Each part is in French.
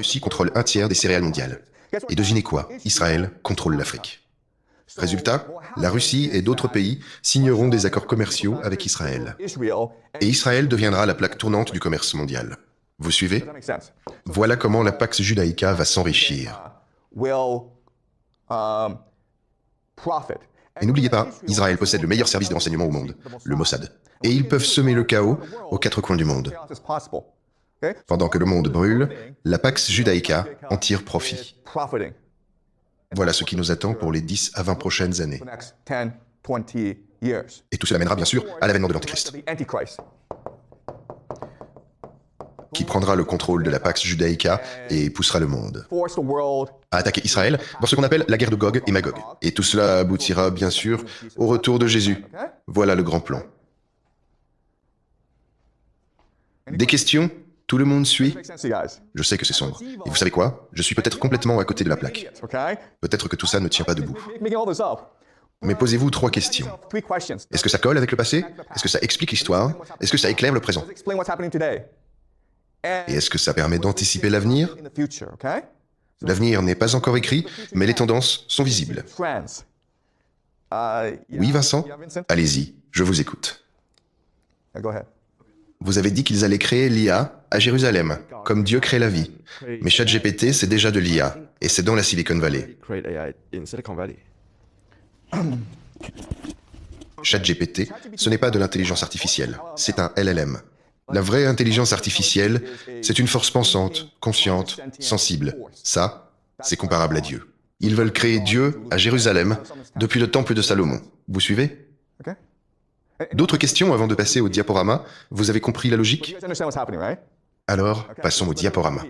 Russie contrôle un tiers des céréales mondiales. Et devinez quoi? Israël contrôle l'Afrique. Résultat, la Russie et d'autres pays signeront des accords commerciaux avec Israël. Et Israël deviendra la plaque tournante du commerce mondial. Vous suivez? Voilà comment la Pax Judaïca va s'enrichir. Et n'oubliez pas, Israël possède le meilleur service de renseignement au monde, le Mossad. Et ils peuvent semer le chaos aux quatre coins du monde. Pendant que le monde brûle, la Pax Judaïca en tire profit. Voilà ce qui nous attend pour les 10 à 20 prochaines années. Et tout cela mènera bien sûr à l'avènement de l'Antéchrist, qui prendra le contrôle de la Pax Judaïca et poussera le monde à attaquer Israël dans ce qu'on appelle la guerre de Gog et Magog. Et tout cela aboutira bien sûr au retour de Jésus. Voilà le grand plan. Des questions? Tout le monde suit? Je sais que c'est sombre. Et vous savez quoi? Je suis peut-être complètement à côté de la plaque. Peut-être que tout ça ne tient pas debout. Mais posez-vous 3 questions. Est-ce que ça colle avec le passé? Est-ce que ça explique l'histoire? Est-ce que ça éclaire le présent? Et est-ce que ça permet d'anticiper l'avenir? L'avenir n'est pas encore écrit, mais les tendances sont visibles. Oui, Vincent? Allez-y, je vous écoute. Vous avez dit qu'ils allaient créer l'IA à Jérusalem, comme Dieu crée la vie. Mais ChatGPT, c'est déjà de l'IA, et c'est dans la Silicon Valley. ChatGPT, ce n'est pas de l'intelligence artificielle, c'est un LLM. La vraie intelligence artificielle, c'est une force pensante, consciente, sensible. Ça, c'est comparable à Dieu. Ils veulent créer Dieu à Jérusalem depuis le temple de Salomon. Vous suivez? D'autres questions avant de passer au diaporama? Vous avez compris la logique? Alors, passons au diaporama.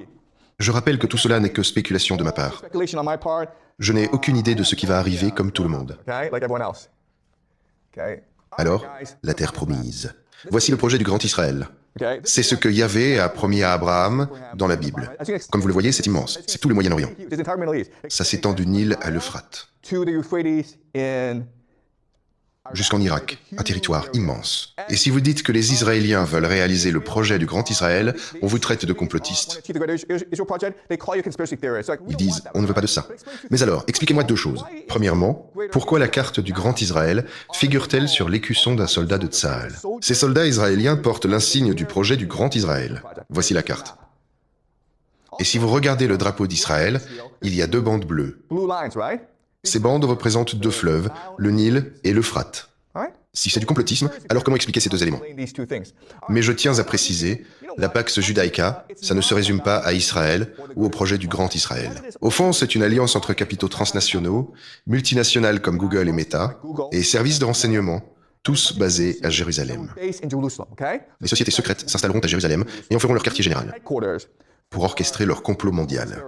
Je rappelle que tout cela n'est que spéculation de ma part. Je n'ai aucune idée de ce qui va arriver comme tout le monde. Alors, la terre promise. Voici le projet du Grand Israël. C'est ce que Yahvé a promis à Abraham dans la Bible. Comme vous le voyez, c'est immense. C'est tout le Moyen-Orient. Ça s'étend du Nil à l'Euphrate, jusqu'en Irak, un territoire immense. Et si vous dites que les Israéliens veulent réaliser le projet du Grand Israël, on vous traite de complotiste. Ils disent, on ne veut pas de ça. Mais alors, expliquez-moi 2 choses. Premièrement, pourquoi la carte du Grand Israël figure-t-elle sur l'écusson d'un soldat de Tsahal? Ces soldats israéliens portent l'insigne du projet du Grand Israël. Voici la carte. Et si vous regardez le drapeau d'Israël, il y a 2 bandes bleues. Ces bandes représentent 2 fleuves, le Nil et l'Euphrate. Si c'est du complotisme, alors comment expliquer ces 2 éléments? Mais je tiens à préciser, la Pax Judaïca, ça ne se résume pas à Israël ou au projet du Grand Israël. Au fond, c'est une alliance entre capitaux transnationaux, multinationales comme Google et Meta, et services de renseignement, tous basés à Jérusalem. Les sociétés secrètes s'installeront à Jérusalem et en feront leur quartier général, pour orchestrer leur complot mondial.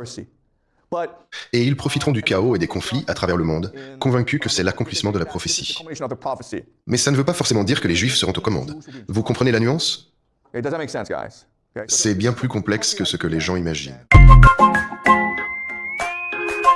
Et ils profiteront du chaos et des conflits à travers le monde, convaincus que c'est l'accomplissement de la prophétie. Mais ça ne veut pas forcément dire que les Juifs seront aux commandes. Vous comprenez la nuance? C'est bien plus complexe que ce que les gens imaginent.